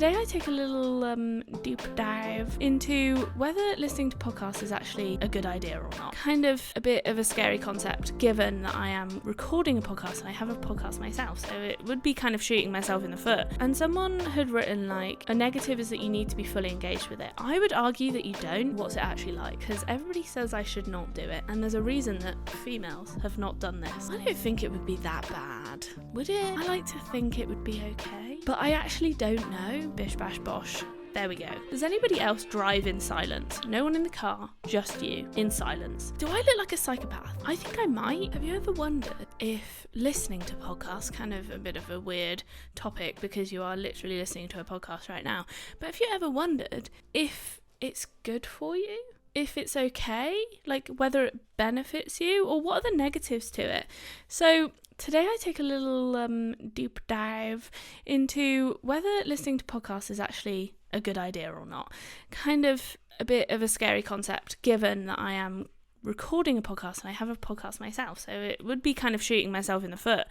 Today I take a little deep dive into whether listening to podcasts is actually a good idea or not. Kind of a bit of a scary concept given that I am recording a podcast and I have a podcast myself, so it would be kind of shooting myself in the foot. And someone had written like, a negative is that you need to be fully engaged with it. I would argue that you don't. What's it actually like? Because everybody says I should not do it, and there's a reason that females have not done this. I don't think it would be that bad, would it? I like to think it would be okay, but I actually don't know. Bish bash bosh. There we go. Does anybody else drive in silence? No one in the car, just you, in silence. Do I look like a psychopath? I think I might. Have you ever wondered if listening to podcasts, kind of a bit of a weird topic because you are literally listening to a podcast right now, but have you ever wondered if it's good for you? If it's okay? Like whether it benefits you, or what are the negatives to it? So today I take a little deep dive into whether listening to podcasts is actually a good idea or not. Kind of a bit of a scary concept given that I am recording a podcast and I have a podcast myself, so it would be kind of shooting myself in the foot.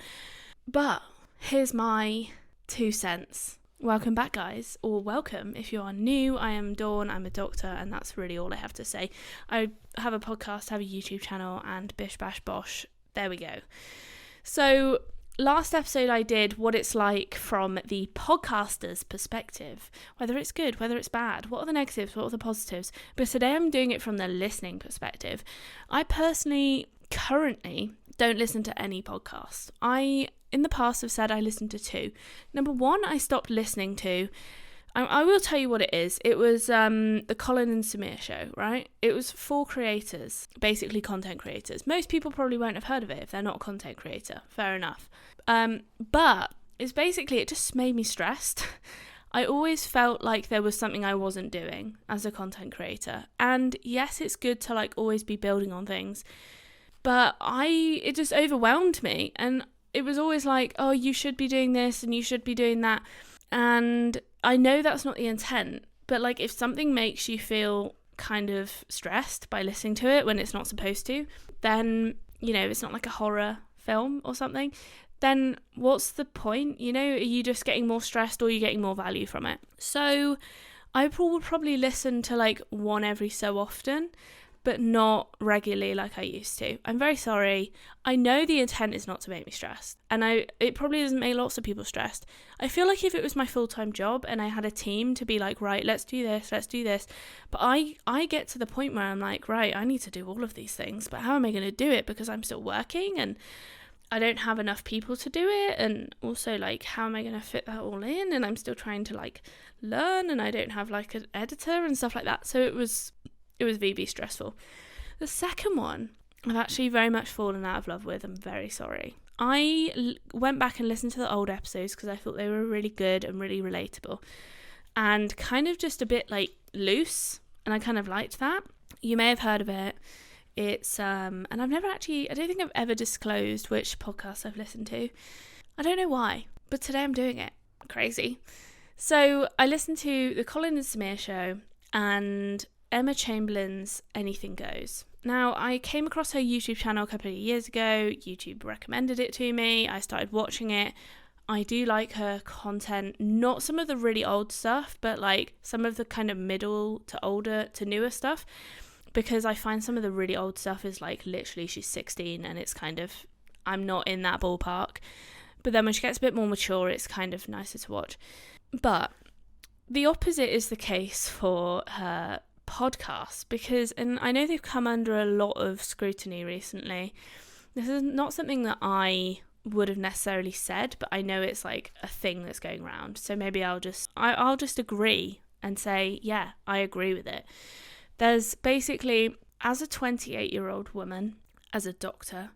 But here's my 2 cents. Welcome back, guys, or welcome if you are new. I am Dawn, I'm a doctor, and that's really all I have to say. I have a podcast, have a YouTube channel, and bish bash bosh. There we go. So last episode I did what it's like from the podcaster's perspective, whether it's good, whether it's bad, what are the negatives, what are the positives. But today I'm doing it from the listening perspective. I personally currently don't listen to any podcast. I in the past have said I listened to 2. Number 1, I stopped listening to. I will tell you what it is. It was the Colin and Samir show, right? It was 4 creators, basically content creators. Most people probably won't have heard of it if they're not a content creator. Fair enough. But it's basically, it just made me stressed. I always felt like there was something I wasn't doing as a content creator. And yes, it's good to like always be building on things, but it just overwhelmed me. And it was always like, oh, you should be doing this and you should be doing that. And I know that's not the intent, but like if something makes you feel kind of stressed by listening to it when it's not supposed to, then, you know, it's not like a horror film or something, then what's the point? You know, are you just getting more stressed or are you getting more value from it? So I will probably listen to like one every so often, but not regularly like I used to. I'm very sorry. I know the intent is not to make me stressed, and it probably doesn't make lots of people stressed. I feel like if it was my full-time job and I had a team to be like, right, let's do this, but I get to the point where I'm like, right, I need to do all of these things, but how am I going to do it because I'm still working and I don't have enough people to do it, and also like how am I going to fit that all in, and I'm still trying to like learn, and I don't have like an editor and stuff like that. So it was VB stressful. The second one I've actually very much fallen out of love with. I'm very sorry. I went back and listened to the old episodes because I thought they were really good and really relatable and kind of just a bit like loose, and I kind of liked that. You may have heard of it. It's and I don't think I've ever disclosed which podcast I've listened to. I don't know why, but today I'm doing it. Crazy. So I listened to the Colin and Samir show and Emma Chamberlain's Anything Goes. Now, I came across her YouTube channel a couple of years ago. YouTube recommended it to me. I started watching it. I do like her content, not some of the really old stuff, but like some of the kind of middle to older to newer stuff, because I find some of the really old stuff is like literally she's 16 and it's kind of, I'm not in that ballpark. But then when she gets a bit more mature, it's kind of nicer to watch. But the opposite is the case for her podcasts, because, and I know they've come under a lot of scrutiny recently. This is not something that I would have necessarily said, but I know it's like a thing that's going around. So maybe I'll just agree and say, yeah, I agree with it. There's basically, as a 28-year-old woman, as a doctor,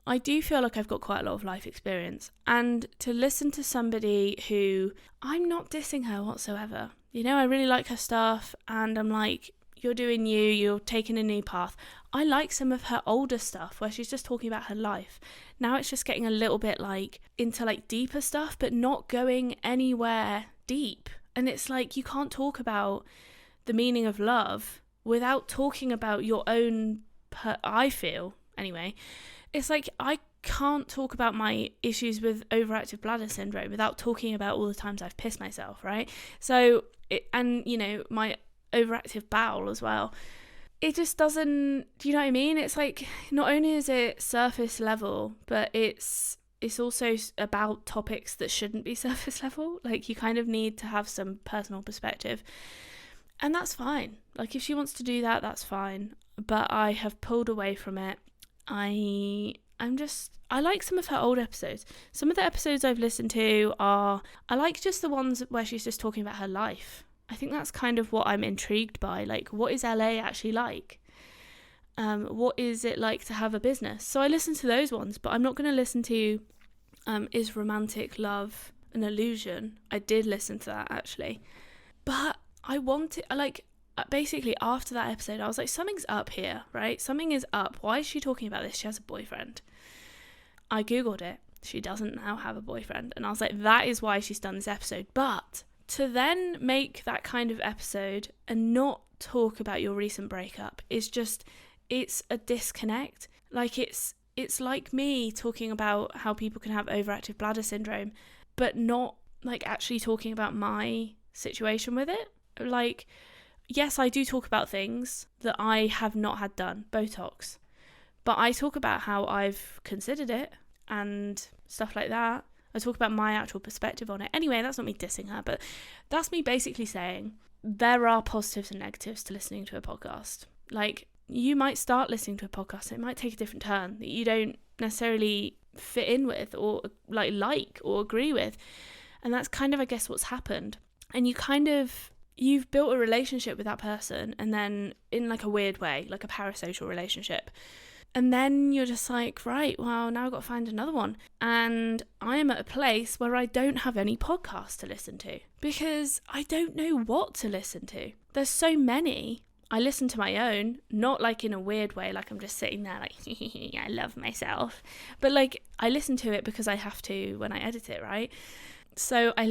I do feel like I've got quite a lot of life experience. And to listen to somebody who, I'm not dissing her whatsoever. You know, I really like her stuff and I'm like, you're doing you, you're taking a new path. I like some of her older stuff where she's just talking about her life. Now it's just getting a little bit like into like deeper stuff, but not going anywhere deep. And it's like, you can't talk about the meaning of love without talking about your own, I feel, anyway. It's like, I can't talk about my issues with overactive bladder syndrome without talking about all the times I've pissed myself, right? So, my overactive bowel as well. It just doesn't, do you know what I mean? It's like, not only is it surface level, but it's also about topics that shouldn't be surface level. Like, you kind of need to have some personal perspective. And that's fine. Like, if she wants to do that, that's fine. But I have pulled away from it. I like some of her old episodes. Some of the episodes I've listened to I like just the ones where she's just talking about her life. I think that's kind of what I'm intrigued by. Like, what is LA actually like? What is it like to have a business? So I listen to those ones, but I'm not going to listen to Is Romantic Love an Illusion? I did listen to that, actually. But basically after that episode, I was like, something's up here, right? Something is up. Why is she talking about this? She has a boyfriend. I Googled it. She doesn't now have a boyfriend. And I was like, that is why she's done this episode. But to then make that kind of episode and not talk about your recent breakup is just, it's a disconnect. Like, it's like me talking about how people can have overactive bladder syndrome, but not like actually talking about my situation with it. Like, yes, I do talk about things that I have not had done, Botox, but I talk about how I've considered it and stuff like that. I talk about my actual perspective on it. Anyway, that's not me dissing her, but that's me basically saying there are positives and negatives to listening to a podcast. Like, you might start listening to a podcast, it might take a different turn that you don't necessarily fit in with or like or agree with. And that's kind of, I guess, what's happened. And you've built a relationship with that person, and then in like a weird way, like a parasocial relationship. And then you're just like, right, well, now I've got to find another one. And I am at a place where I don't have any podcasts to listen to because I don't know what to listen to. There's so many. I listen to my own, not like in a weird way, like I'm just sitting there like, I love myself. But like, I listen to it because I have to when I edit it, right? So I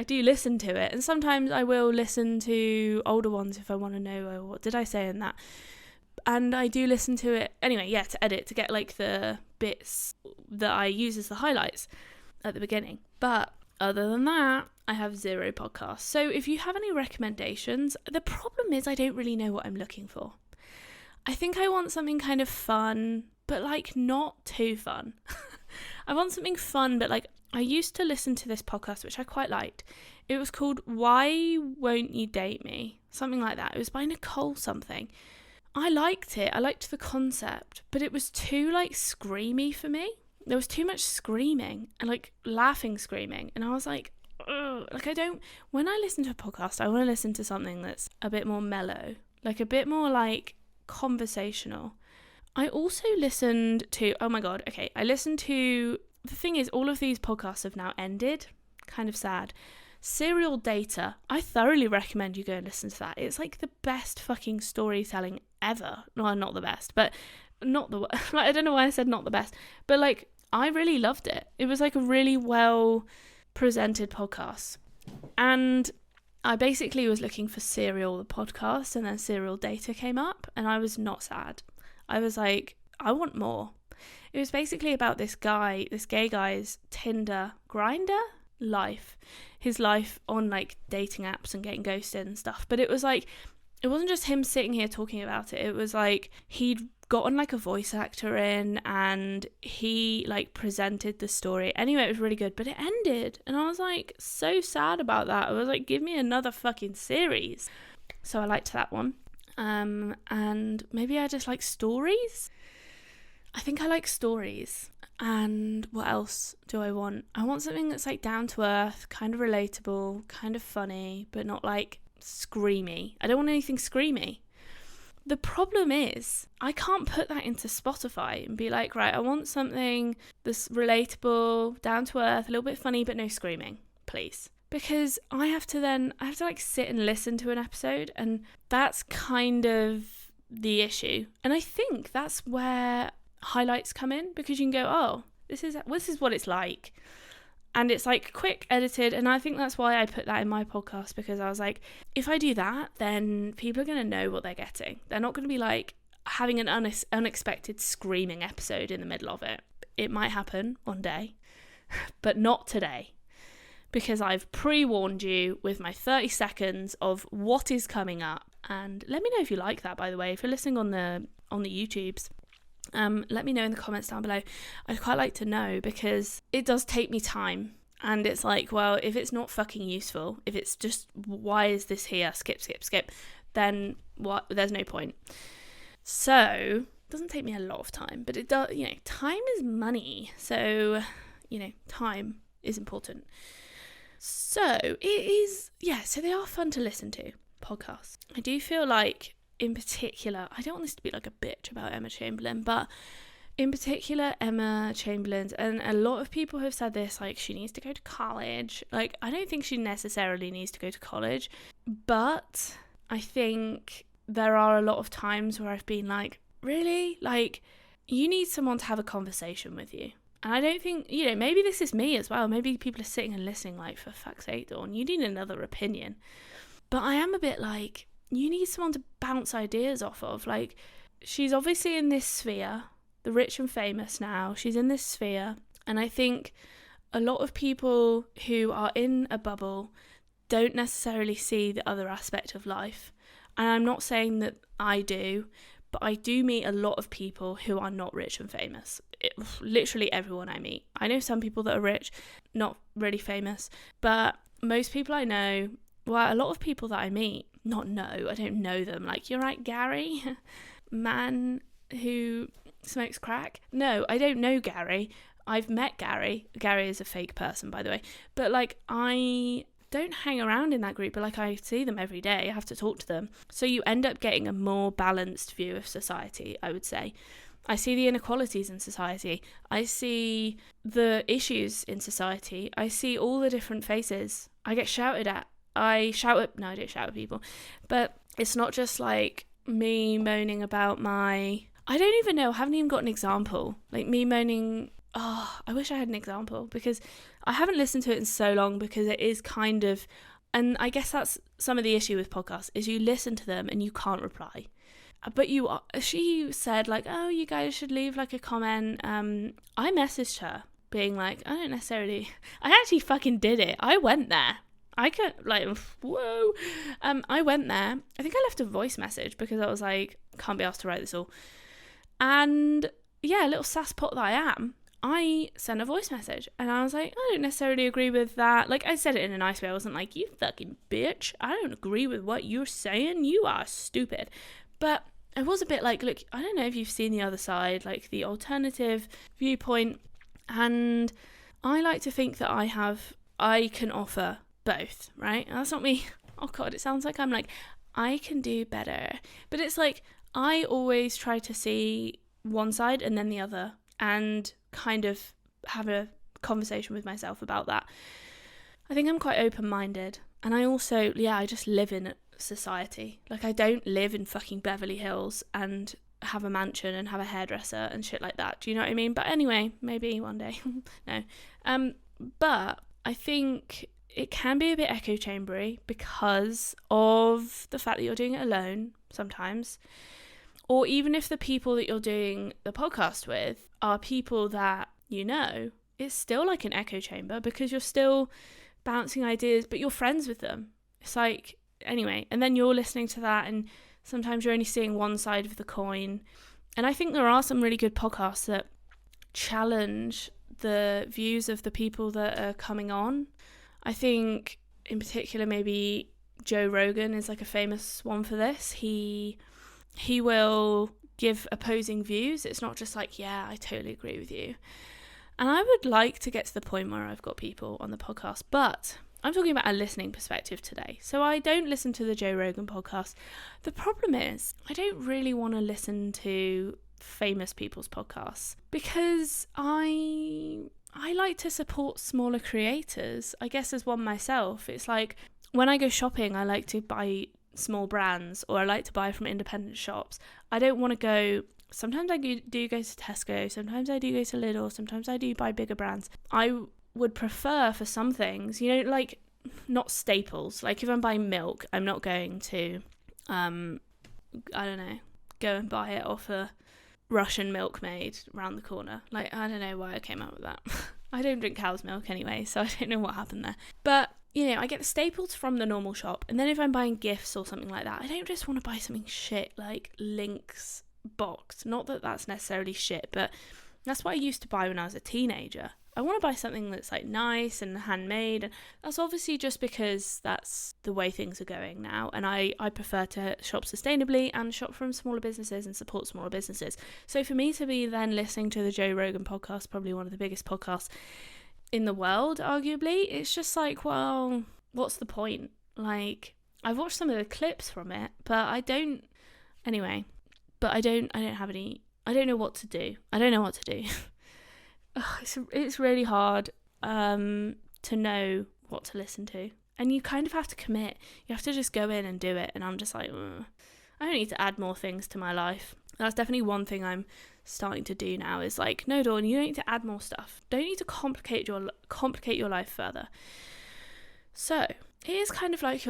do listen to it. And sometimes I will listen to older ones if I want to know, oh, what did I say in that? And I do listen to it anyway, to edit, to get like the bits that I use as the highlights at the beginning. But other than that, I have 0 podcasts. So if you have any recommendations, the problem is I don't really know what I'm looking for. I think I want something kind of fun, but like not too fun. I want something fun, but like, I used to listen to this podcast, which I quite liked. It was called Why Won't You Date Me? Something like that. It was by Nicole something. I liked it. I liked the concept, but it was too like screamy for me. There was too much screaming and like laughing, screaming. And I was like, ugh. Like, when I listen to a podcast, I want to listen to something that's a bit more mellow, like a bit more like conversational. I also listened to, the thing is, all of these podcasts have now ended. Kind of sad. Serial Data. I thoroughly recommend you go and listen to that. It's like the best fucking storytelling ever. No, not the best, but not the, like, I don't know why I said not the best, but like, I really loved it. It was like a really well presented podcast. And I basically was looking for Serial, the podcast, and then Serial Data came up, and I was not sad. I was like, I want more. It was basically about this gay guy's Tinder grinder life, his life on like dating apps and getting ghosted and stuff. But it was like, it wasn't just him sitting here talking about it. It was like he'd gotten like a voice actor in and he like presented the story. Anyway, it was really good, but it ended. And I was like so sad about that. I was like, give me another fucking series. So I liked that one. And maybe I just like stories. I think I like stories. And what else do I want? I want something that's like down to earth, kind of relatable, kind of funny, but not like screamy. I don't want anything screamy. The problem is I can't put that into Spotify and be like, right, I want something that's relatable, down to earth, a little bit funny, but no screaming, please. Because I have to like sit and listen to an episode, and that's kind of the issue. And I think that's where highlights come in, because you can go, oh, this is what it's like, and it's like quick edited. And I think that's why I put that in my podcast, because I was like, if I do that, then people are going to know what they're getting. They're not going to be like having an unexpected screaming episode in the middle of it. it might happen one day, but not today. Because I've pre-warned you with my 30 seconds of what is coming up. And let me know if you like that, by the way. If you're listening on the YouTubes, let me know in the comments down below. I'd quite like to know, because it does take me time. And it's like, well, if it's not fucking useful, if it's just, why is this here? Skip, then what? There's no point. So, it doesn't take me a lot of time, but it does, time is money. So, time is important. So, it is, so they are fun to listen to, podcasts. I do feel like, in particular, I don't want this to be like a bitch about Emma Chamberlain, but in particular, Emma Chamberlain, and a lot of people have said this, like, she needs to go to college. Like, I don't think she necessarily needs to go to college, but I think there are a lot of times where I've been like, really? Like, you need someone to have a conversation with you. And I don't think, maybe this is me as well. Maybe people are sitting and listening like, for fuck's sake, Dawn, you need another opinion. But I am a bit like, you need someone to bounce ideas off of. Like, she's obviously in this sphere, the rich and famous now. She's in this sphere. And I think a lot of people who are in a bubble don't necessarily see the other aspect of life. And I'm not saying that I do, but I do meet a lot of people who are not rich and famous. Literally everyone I meet. I know some people that are rich, not really famous, but most people I know, well, a lot of people that I meet, I don't know them. Like, you're right, Gary? Man who smokes crack? No, I don't know Gary. I've met Gary. Gary is a fake person, by the way. But, like, I don't hang around in that group, but, like, I see them every day. I have to talk to them. So you end up getting a more balanced view of society, I would say. I see the inequalities in society. I see the issues in society. I see all the different faces. I get shouted at. I don't shout at people. But it's not just like me moaning about I don't even know, I haven't even got an example. Like me moaning, I wish I had an example, because I haven't listened to it in so long, because it is kind of, and I guess that's some of the issue with podcasts, is you listen to them and you can't reply. But she said like, oh, you guys should leave like a comment. I messaged her being like, I actually fucking did it. I went there. I could, like, whoa. I went there. I think I left a voice message because I was like, can't be asked to write this all. And yeah, little sasspot that I am, I sent a voice message and I was like, I don't necessarily agree with that. Like, I said it in a nice way. I wasn't like, you fucking bitch, I don't agree with what you're saying. You are stupid. But I was a bit like, look, I don't know if you've seen the other side, like the alternative viewpoint. And I like to think that I can offer both, right? And that's not me. Oh God, it sounds like I'm like, I can do better. But it's like, I always try to see one side and then the other and kind of have a conversation with myself about that. I think I'm quite open-minded. And I also, I just live in society. Like, I don't live in fucking Beverly Hills and have a mansion and have a hairdresser and shit like that. Do you know what I mean? But anyway, maybe one day. No. But I think it can be a bit echo chambery because of the fact that you're doing it alone sometimes. Or even if the people that you're doing the podcast with are people that you know, it's still like an echo chamber because you're still bouncing ideas, but you're friends with them. It's like, anyway, and then you're listening to that and sometimes you're only seeing one side of the coin. And I think there are some really good podcasts that challenge the views of the people that are coming on. I think in particular maybe Joe Rogan is like a famous one for this. He will give opposing views. It's not just like, yeah, I totally agree with you. And I would like to get to the point where I've got people on the podcast, but I'm talking about a listening perspective today. So I don't listen to the Joe Rogan podcast. The problem is I don't really want to listen to famous people's podcasts because I like to support smaller creators. I guess as one myself, it's like when I go shopping, I like to buy small brands or I like to buy from independent shops. I don't want to go, sometimes I do go to Tesco, sometimes I do go to Lidl, sometimes I do buy bigger brands. I would prefer for some things, like not staples. Like if I'm buying milk, I'm not going to, go and buy it off a Russian milkmaid around the corner. Like, I don't know why I came up with that. I don't drink cow's milk anyway, so I don't know what happened there. But, you know, I get the staples from the normal shop, and then if I'm buying gifts or something like that, I don't just want to buy something shit like Link's box. Not that that's necessarily shit, but that's what I used to buy when I was a teenager. I want to buy something that's like nice and handmade, and that's obviously just because that's the way things are going now, and I prefer to shop sustainably and shop from smaller businesses and support smaller businesses. So for me to be then listening to the Joe Rogan podcast, probably one of the biggest podcasts in the world, arguably, it's just like, well, what's the point? Like, I've watched some of the clips from it, but I don't have any, I don't know what to do. It's really hard to know what to listen to, and you kind of have to commit. You have to just go in and do it, and I'm just like, I don't need to add more things to my life. That's definitely one thing I'm starting to do now, is like, no, Dawn, you don't need to add more stuff. Don't need to complicate your life further. So it is kind of like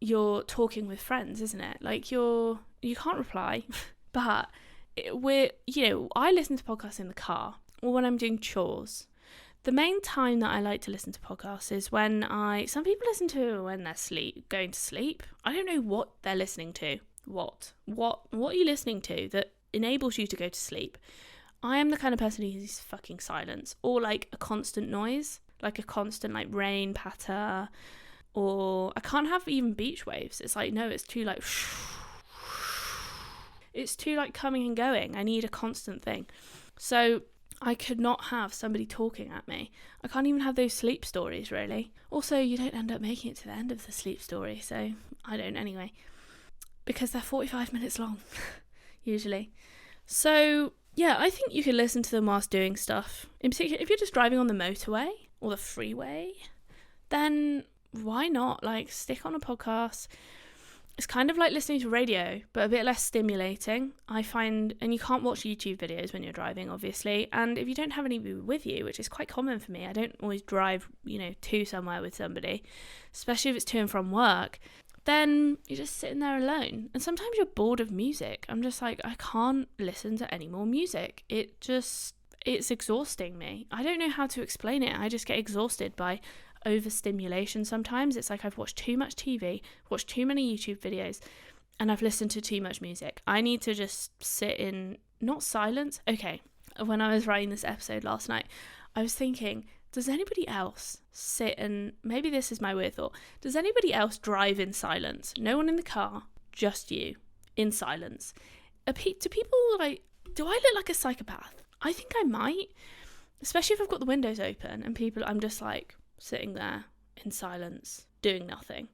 you're talking with friends, isn't it? Like you can't reply, but I listen to podcasts in the car or when I'm doing chores. The main time that I like to listen to podcasts is when some people listen to when they're going to sleep. I don't know what they're listening to. What are you listening to that enables you to go to sleep? I am the kind of person who uses fucking silence, or like a constant noise, like a constant like rain patter, or I can't have even beach waves. It's like, no, it's too like it's too like coming and going. I need a constant thing. So I could not have somebody talking at me. I can't even have those sleep stories, really. Also, you don't end up making it to the end of the sleep story, so I don't anyway, because they're 45 minutes long, usually. So, yeah, I think you can listen to them whilst doing stuff. In particular, if you're just driving on the motorway or the freeway, then why not? Like, stick on a podcast. It's kind of like listening to radio, but a bit less stimulating, I find. And you can't watch YouTube videos when you're driving, obviously. And if you don't have anybody with you, which is quite common for me, I don't always drive, to somewhere with somebody, especially if it's to and from work, then you're just sitting there alone. And sometimes you're bored of music. I'm just like, I can't listen to any more music. It's exhausting me. I don't know how to explain it. I just get exhausted by overstimulation sometimes. It's like I've watched too much TV, watched too many YouTube videos, and I've listened to too much music. I need to just sit in, not silence. Okay, when I was writing this episode last night, I was thinking, does anybody else sit and, maybe this is my weird thought, does anybody else drive in silence? No one in the car, just you, in silence. Do people like, do I look like a psychopath? I think I might, especially if I've got the windows open and I'm just like sitting there in silence, doing nothing.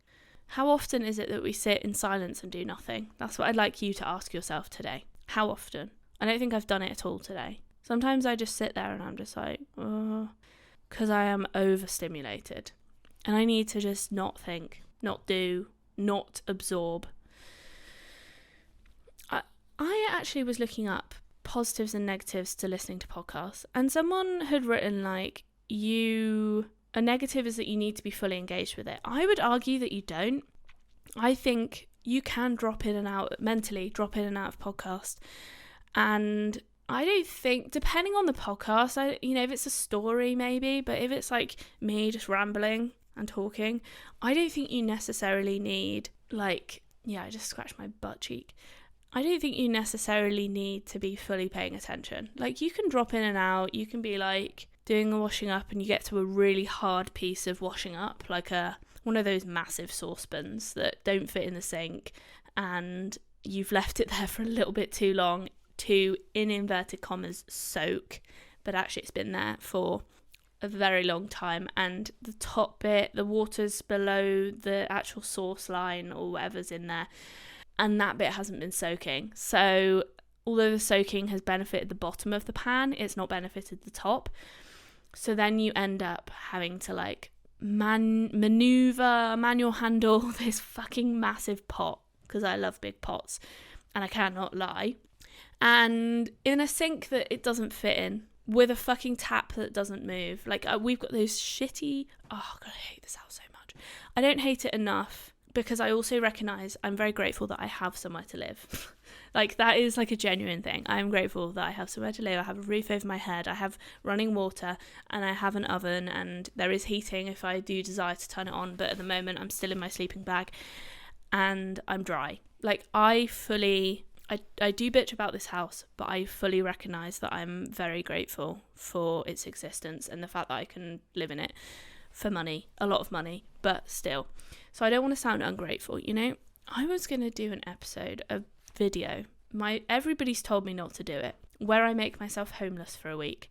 How often is it that we sit in silence and do nothing? That's what I'd like you to ask yourself today. How often? I don't think I've done it at all today. Sometimes I just sit there and I'm just like, because I am overstimulated. And I need to just not think, not do, not absorb. I actually was looking up positives and negatives to listening to podcasts, and someone had written like, a negative is that you need to be fully engaged with it. I would argue that you don't. I think you can drop in and out of podcasts, and I don't think, depending on the podcast, if it's a story maybe, but if it's like me just rambling and talking, I don't think you necessarily need I just scratched my butt cheek. I don't think you necessarily need to be fully paying attention. Like, you can drop in and out, you can be like doing the washing up and you get to a really hard piece of washing up, like one of those massive saucepans that don't fit in the sink, and you've left it there for a little bit too long to, in inverted commas, soak, but actually it's been there for a very long time, and the top bit, the water's below the actual sauce line or whatever's in there, and that bit hasn't been soaking. So although the soaking has benefited the bottom of the pan, it's not benefited the top. So then you end up having to like manual handle this fucking massive pot, because I love big pots and I cannot lie, and in a sink that it doesn't fit in, with a fucking tap that doesn't move. Like, we've got those shitty, oh god, I hate this house so much. I don't hate it enough, because I also recognise I'm very grateful that I have somewhere to live. Like, that is like a genuine thing. I'm grateful that I have somewhere to live. I have a roof over my head. I have running water, and I have an oven, and there is heating if I do desire to turn it on. But at the moment, I'm still in my sleeping bag, and I'm dry. Like, I do bitch about this house, but I fully recognise that I'm very grateful for its existence and the fact that I can live in it for money, a lot of money, but still. So I don't want to sound ungrateful, you know? I was going to do an episode, a video. Everybody's told me not to do it, where I make myself homeless for a week.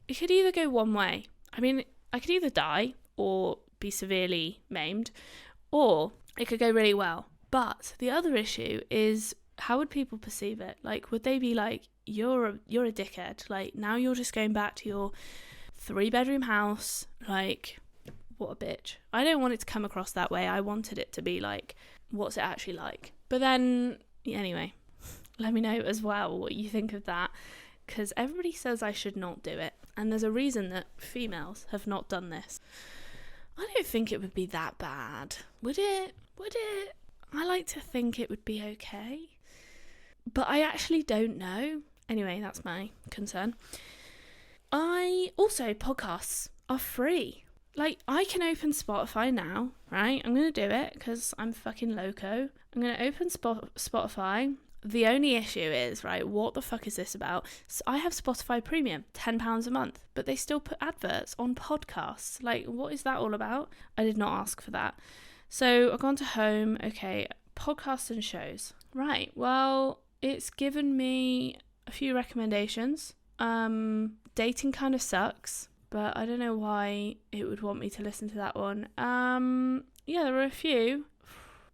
It could either go one way. I mean, I could either die or be severely maimed, or it could go really well. But the other issue is, how would people perceive it? Like, would they be like, you're a dickhead, like, now you're just going back to your 3-bedroom house, like, what a bitch. I don't want it to come across that way. I wanted it to be like, what's it actually like? But then, anyway, let me know as well what you think of that, because everybody says I should not do it, and there's a reason that females have not done this. I don't think it would be that bad. Would it? I like to think it would be okay, but I actually don't know. Anyway, that's my concern. Podcasts are free. Like, I can open Spotify now, right? I'm going to do it because I'm fucking loco. I'm going to open Spotify. The only issue is, right, what the fuck is this about? So I have Spotify Premium, £10 a month, but they still put adverts on podcasts. Like, what is that all about? I did not ask for that. So I've gone to home. Okay, podcasts and shows. Right, well, it's given me a few recommendations. Dating Kind of Sucks, but I don't know why it would want me to listen to that one. Yeah, there are a few.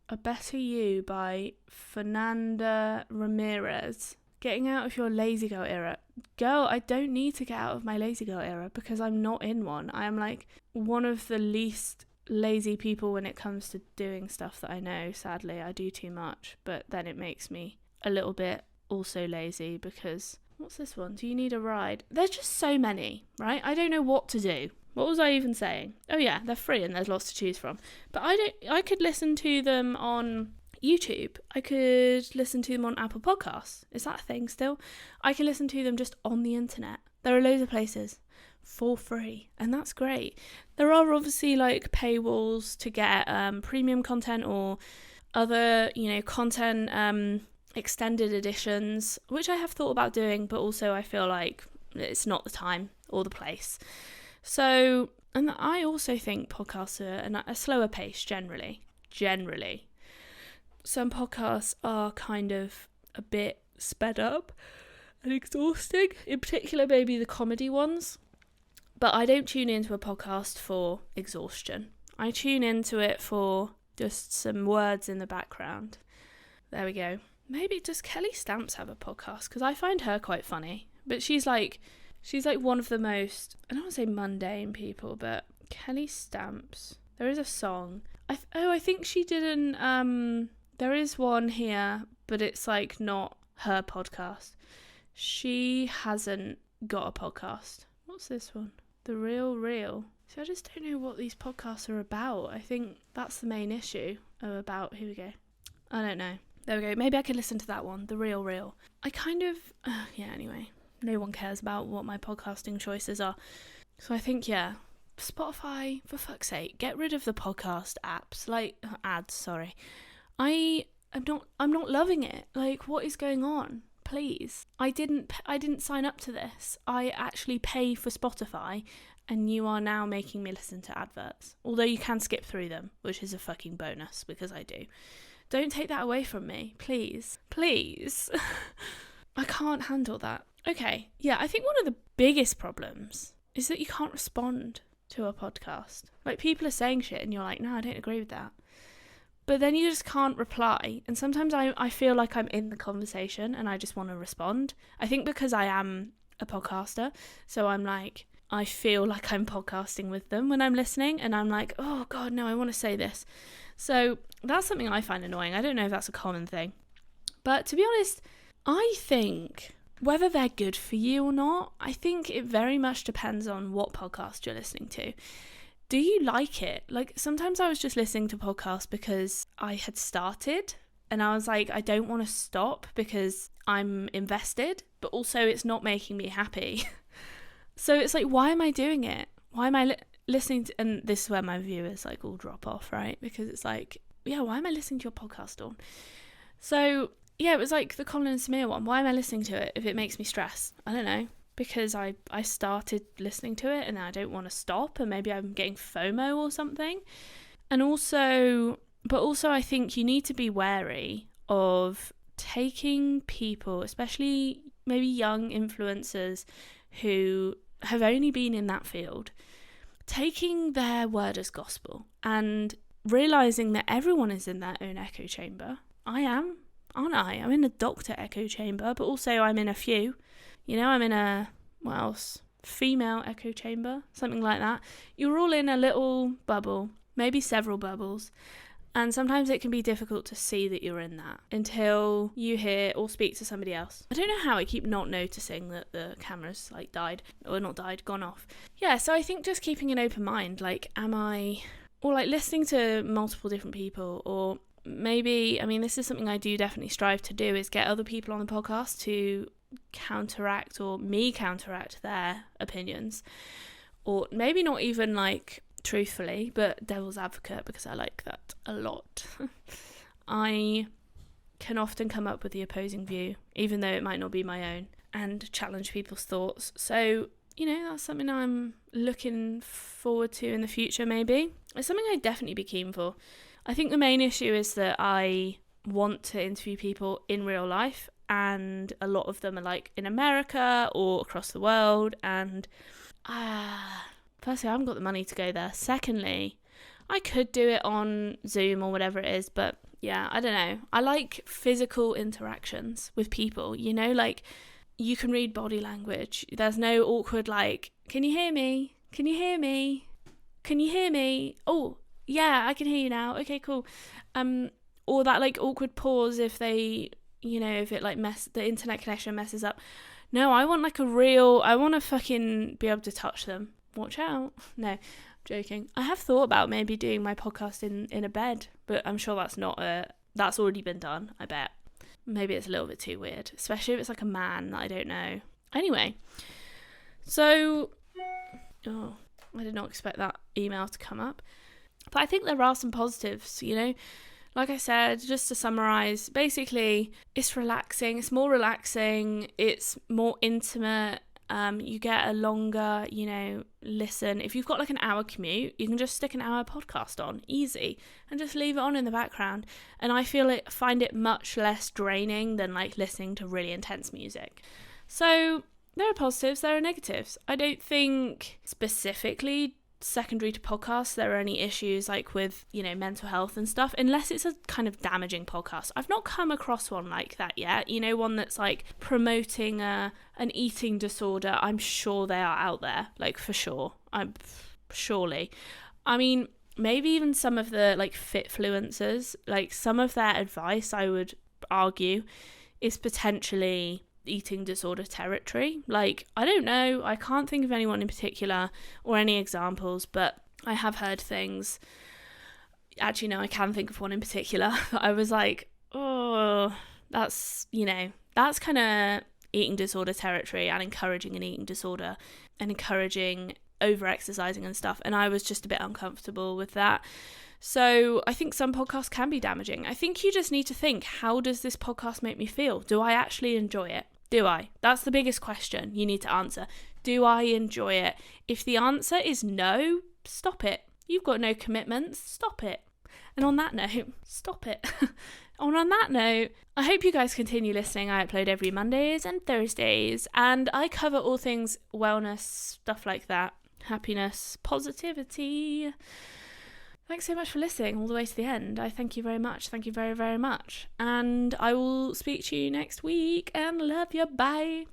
A Better You by Fernanda Ramirez. Getting out of your lazy girl era. Girl, I don't need to get out of my lazy girl era because I'm not in one. I am like one of the least lazy people when it comes to doing stuff that I know. Sadly, I do too much, but then it makes me a little bit also lazy because... What's this one? Do you need a ride? There's just so many, right? I don't know what to do. What was I even saying? Oh yeah, they're free and there's lots to choose from. But I could listen to them on YouTube. I could listen to them on Apple Podcasts. Is that a thing still? I can listen to them just on the internet. There are loads of places for free, and that's great. There are obviously like paywalls to get premium content or other, content, extended editions, which I have thought about doing, but also I feel like it's not the time or the place. So, and I also think podcasts are a slower pace generally. Some podcasts are kind of a bit sped up and exhausting, in particular maybe the comedy ones. But I don't tune into a podcast for exhaustion. I tune into it for just some words in the background. There we go. Maybe does Kelly Stamps have a podcast? Because I find her quite funny. But she's like one of the most, I don't want to say mundane people, but Kelly Stamps. There is a song. I think she didn't, there is one here, but it's like not her podcast. She hasn't got a podcast. What's this one? The Real Real. So I just don't know what these podcasts are about. I think that's the main issue about, here we go. I don't know. There we go. Maybe I could listen to that one, The Real Real. I kind of, anyway, no one cares about what my podcasting choices are. So I think, Spotify, for fuck's sake, get rid of the podcast apps, like, ads, sorry. I'm not loving it. Like, what is going on? Please. I didn't sign up to this. I actually pay for Spotify, and you are now making me listen to adverts. Although you can skip through them, which is a fucking bonus, because I do. Don't take that away from me, please. Please. I can't handle that. Okay, I think one of the biggest problems is that you can't respond to a podcast. Like, people are saying shit and you're like, no, I don't agree with that. But then you just can't reply. And sometimes I feel like I'm in the conversation and I just want to respond. I think because I am a podcaster, so I'm like, I feel like I'm podcasting with them when I'm listening, and I'm like, oh God, no, I want to say this. So that's something I find annoying. I don't know if that's a common thing. But to be honest, I think whether they're good for you or not, I think it very much depends on what podcast you're listening to. do you like it? Like, sometimes I was just listening to podcasts because I had started and I was like, I don't want to stop because I'm invested, but also it's not making me happy. So it's like, why am I doing it? Why am I listening to, and this is where my viewers like all drop off, right? Because it's like, yeah, why am I listening to your podcast, Dawn? So yeah, it was like the Colin and Samir one. Why am I listening to it if it makes me stress? I don't know. Because I started listening to it and I don't want to stop, and maybe I'm getting FOMO or something. And also I think you need to be wary of taking people, especially maybe young influencers who have only been in that field, taking their word as gospel and realising that everyone is in their own echo chamber. I am, aren't I? I'm in a doctor echo chamber, but also I'm in a few. You know, I'm in a, what else? Female echo chamber, something like that. You're all in a little bubble, maybe several bubbles. And sometimes it can be difficult to see that you're in that until you hear or speak to somebody else. I don't know how I keep not noticing that the camera's like gone off. Yeah, so I think just keeping an open mind, like, or like listening to multiple different people, or maybe, I mean, this is something I do definitely strive to do, is get other people on the podcast to counteract their opinions, or maybe not even like truthfully, but devil's advocate, because I like that a lot. I can often come up with the opposing view, even though it might not be my own, and challenge people's thoughts. So, you know, that's something I'm looking forward to in the future, maybe. It's something I'd definitely be keen for. I think the main issue is that I want to interview people in real life, and a lot of them are like in America or across the world, and firstly, I haven't got the money to go there. Secondly, I could do it on Zoom or whatever it is, but yeah, I don't know. I like physical interactions with people, you know, like you can read body language. There's no awkward like, can you hear me? Can you hear me? Can you hear me? Oh, yeah, I can hear you now. Okay, cool. Or that like awkward pause if they, you know, if it like the internet connection messes up. No, I want like I want to fucking be able to touch them. Watch out. No, I'm joking. I have thought about maybe doing my podcast in a bed, but I'm sure that's already been done, I bet. Maybe it's a little bit too weird, especially if it's like a man that I don't know. Anyway, so, I did not expect that email to come up. But I think there are some positives, you know. Like I said, just to summarise, basically, it's relaxing. It's more relaxing. It's more intimate. You get a longer, you know, listen. If you've got like an hour commute, you can just stick an hour podcast on, easy, and just leave it on in the background. And I find it much less draining than like listening to really intense music. So there are positives, there are negatives. I don't think specifically secondary to podcasts there are any issues like with, you know, mental health and stuff, unless it's a kind of damaging podcast. I've not come across one like that yet, you know, one that's like promoting an eating disorder. I'm sure they are out there, like for sure. Surely. I mean, maybe even some of the like fitfluencers, like some of their advice, I would argue, is potentially eating disorder territory. Like, I don't know, I can't think of anyone in particular or any examples, but I have heard things. Actually, no, I can think of one in particular. I was like, oh, that's, you know, that's kind of eating disorder territory, and encouraging an eating disorder and encouraging over-exercising and stuff, and I was just a bit uncomfortable with that. So I think some podcasts can be damaging. I think you just need to think, how does this podcast make me feel? Do I actually enjoy it? Do I? That's the biggest question you need to answer. Do I enjoy it? If the answer is no, stop it. You've got no commitments, stop it. And on that note, stop it. On that note, I hope you guys continue listening. I upload every Mondays and Thursdays, and I cover all things wellness, stuff like that. Happiness, positivity. Thanks so much for listening all the way to the end. I thank you very much. Thank you very, very much. And I will speak to you next week, and love you. Bye.